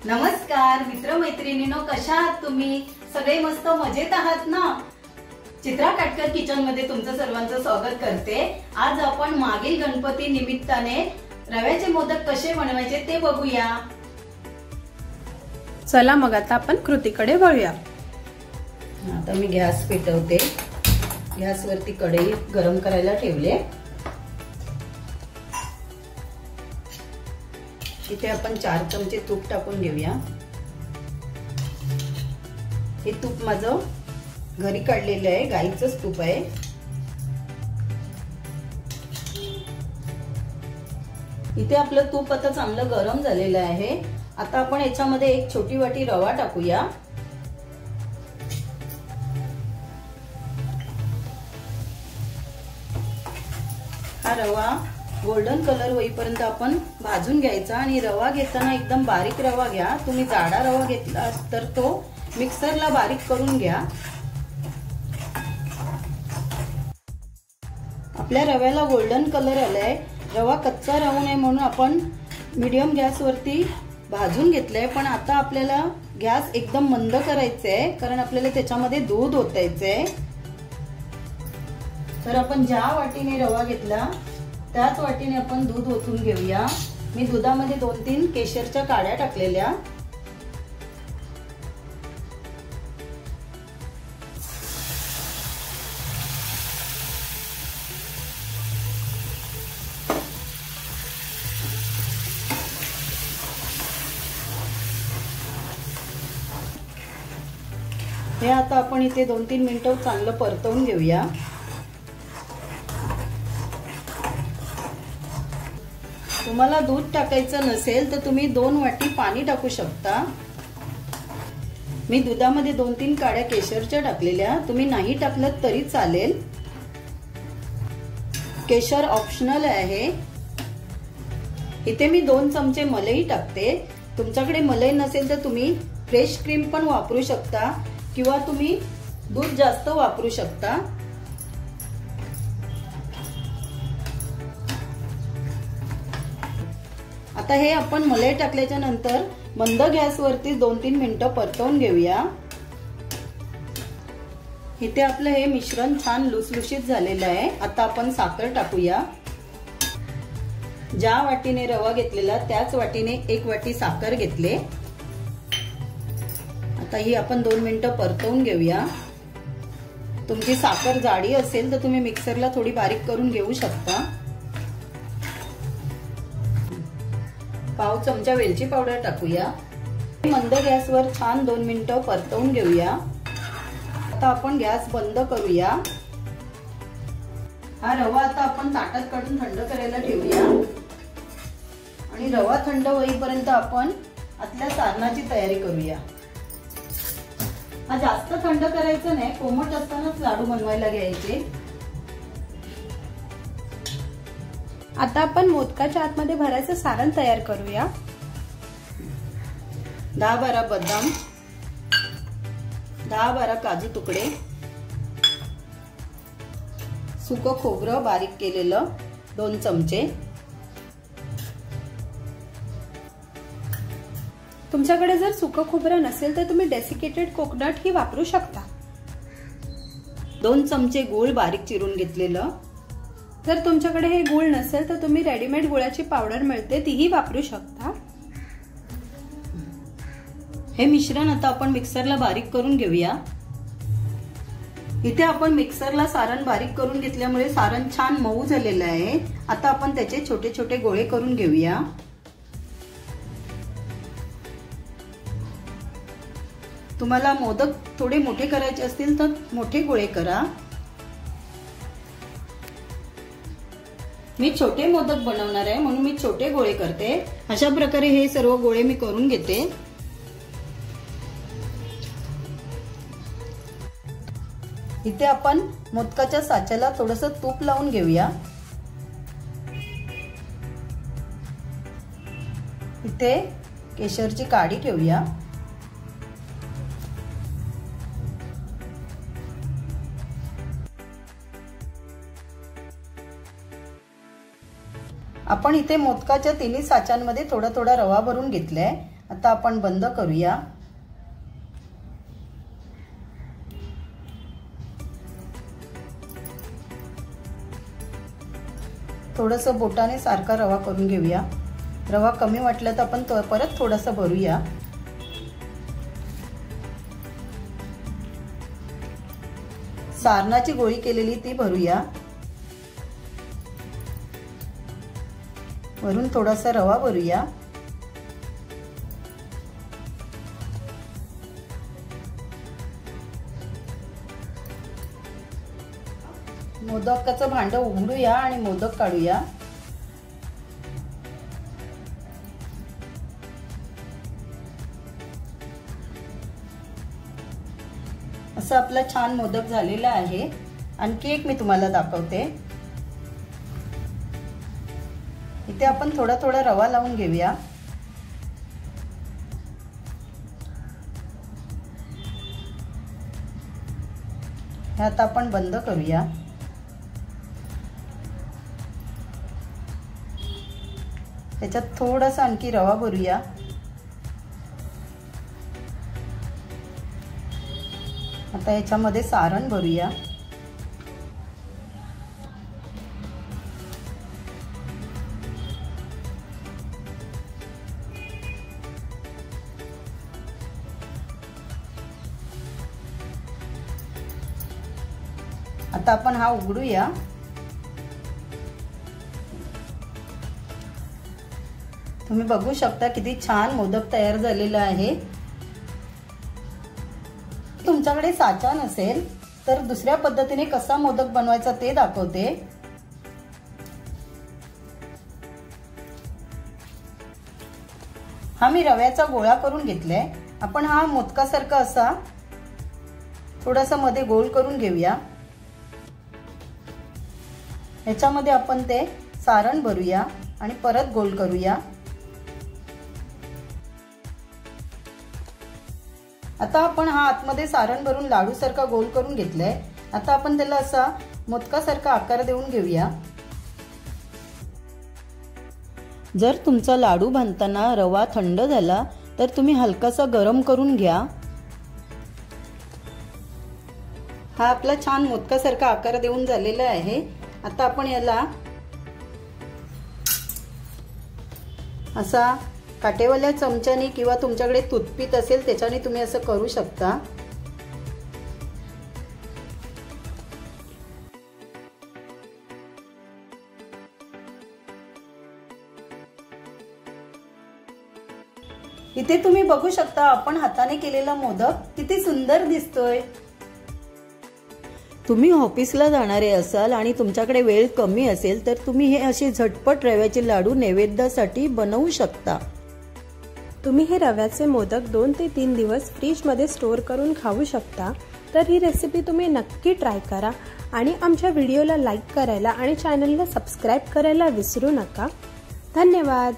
नमस्कार मित्रमैत्रिणींनो, कशा आहात तुम्ही? सगळे मस्त मजेत आहात ना? चित्रा काटकर किचन मध्ये तुमचं सर्वांचं स्वागत करते। आज आपण मागील गणपती निमित्ताने रव्याचे मोदक कसे बनवायचे ते बघूया। चला मग आता आपण कृतीकडे वळूया। आता मी गॅस पेटवते। गॅस वरती कढई गरम करायला ठेवले। इथे आपण 4 चमचे तूप टाकून घेऊया। हे तूप माझं घरी काढलेलं आहे, गाईचंच तूप आहे। इथे आपलं तूप आता चांगलं गरम झालेलं आहे। आता आपण याच्यामध्ये 1 छोटी वाटी रवा टाकूया। हा रवा गोल्डन कलर होईपर्यंत आपण भाजून घ्यायचा आणि रवा घेताना एकदम बारीक रवा घ्या। तुम्ही जाडा रवा घेतला तर तो मिक्सरला बारीक करून घ्या। आपल्या रव्याला गोल्डन कलर आलाय। रवा कच्चा राहू नये म्हणून आपण मीडियम गॅस वरती भाजून घेतलंय, पण आता आपल्याला गॅस एकदम मंद करायचा आहे, कारण आपल्याला त्याच्यामध्ये दूध ओतायचंय। तर आपण ज्या वाटीने रवा घेतला त्याच वाटीने आपण दूध ओतून घेऊया। मी दुधामध्ये 2-3 केशरच्या काड्या टाकलेल्या। हे आता आपण इथे 2-3 मिनिटं चांगलं परतवून घेऊया। तुम्हाला दूध टाकायचं नसेल तर तुम्ही 2 वाटी पाणी टाकू शकता। मी दुधामध्ये 2-3 काड्या केशरच्या टाकलेल्या, तुम्ही नाही टाकलं तरी चालेल। केशर ऑप्शनल आहे। इथे मी 2 चमचे मलाई टाकते। तुमच्याकडे मलाई नसेल तर तुम्ही फ्रेश क्रीम पण वापरू शकता किंवा तुम्ही दूध जास्त वापरू शकता। आता हे आपण मलाई टाकल्याच्या नंतर मंद गॅस वरती 2-3 मिनिटं परतवून घेऊया। इथे आपलं हे मिश्रण छान लुसलुशीत झालेलं आहे। आता आपण साखर टाकूया। ज्या वाटीने रवा घेतलेला त्याच वाटीने 1 वाटी साखर घेतले। आता ही आपण 2 मिनिटं परतवून घेऊया। तुमची साखर जाडी असेल तर तुम्ही मिक्सरला थोडी बारीक करून घेऊ शकता। पाव चमचा वेलची पावडर टाकूया। मंद गॅसवर छान 2 मिनिटं परतवून घेऊया। आता आपण गॅस बंद करूया। हा रवा आता आपण ताटात काढून थंड करायला ठेवूया आणि रवा थंड होईपर्यंत आपण आतल्या सारणाची तयारी करूया। हा जास्त थंड करायचं नाही, कोमट असतानाच लाडू बनवायला घ्यायचे। आता आपण मोदकाच्या आतमध्ये भरायचं सारण तयार करूया। 10-12 बदाम, 10-12 काजू तुकडे, सुकं खोबरं बारीक केलेलं 2 चमचे। तुमच्याकडे जर सुकं खोबरं नसेल तर तुम्ही डेसिकेटेड कोकोनट ही वापरू शकता। 2 चमचे गूळ बारीक चिरून घेतलेलं। जर तुमच्याकडे हे गूळ नसेल तर तुम्ही रेडीमेड गुळाची पावडर मिळते तीही वापरू शकता। हे मिश्रण आता आपण मिक्सरला बारीक करून घेऊया। इथे आपण मिक्सरला सारण बारीक करून घेतल्यामुळे सारण छान मऊ झालेलं आहे। आता आपण त्याचे छोटे छोटे गोळे करून घेऊया। तुम्हाला मोदक थोडे मोठे करायचे असतील तर मोठे गोळे करा। मी छोटे मोदक बनवणार आहे म्हणून मी छोटे गोळे करते। अशा प्रकारे हे सर्व गोळे मी करून घेते। इथे आपण मोदकाच्या साच्याला थोडंसं तूप लावून घेऊया। इथे केशरची काडी ठेवूया। आपण इथे मोदकाच्या तिन्ही साच्यांमध्ये थोडा थोडा रवा भरून घेतलाय आता आपण बंद करूया। थोडंसं बोटाने सारखा रवा करून घेऊया। रवा कमी वाटला तर आपण परत थोडंसं भरूया। सारणाची गोळी केलेली ती भरूया। वरून थोडासा रवा भरूया। मोदकाचं भांड उघडूया आणि मोदक काढूया। असं आपला छान मोदक झालेला आहे। आणखी एक मी तुम्हाला दाखवते। इथे आपण थोडा थोडा रवा लावून घेऊया। हे आता आपण बंद करूया। त्याच्यात थोडासा आणखी रवा भरूया। आता याच्यामध्ये सारण भरूया। आता आपण हा उघडूया। तुम्ही बघू शकता किती छान मोदक तयार झालेला आहे। तुमच्याकडे साचा नसेल तर दुसऱ्या पद्धतीने कसा मोदक बनवायचा ते दाखवते। हा मी रव्याचा गोळा करून घेतलाय। आपण हा मोदकासारखा असा थोडासा मध्ये गोल करून घेऊया। ह्याच्यामध्ये आपण ते सारण भरूया आणि परत गोल करूया। आता आपण हा आतमध्ये सारण भरून लाडू सारखा गोल करून घेतलाय। आता आपण त्याला असा मोदकासारखा आकार देऊन घेऊया। जर तुमचा लाडू बांधताना रवा थंड झाला तर तुम्ही हलकासा गरम करून घ्या। हा आपला छान मोदकासारखा आकार देऊन झालेला आहे। आता आपण याला असा काटेवाल्या चमच्याने किंवा तुमच्याकडे टूथपिक असेल त्याच्याने तुम्ही असं करू शकता। इथे तुम्ही बघू शकता आपण हाताने केलेला मोदक किती सुंदर दिसतोय। तुम्ही ऑफिसला जाणारे असाल आणि तुमच्याकडे वेळ कमी असेल तर तुम्ही हे असे झटपट रव्याचे लाडू नैवेद्यासाठी बनवू शकता। तुम्ही हे रव्याचे मोदक 2 ते 3 दिवस फ्रीजमध्ये स्टोअर करून खाऊ शकता। तर ही रेसिपी तुम्ही नक्की ट्राय करा आणि आमच्या व्हिडिओला लाईक करायला आणि चॅनलला सबस्क्राईब करायला विसरू नका। धन्यवाद।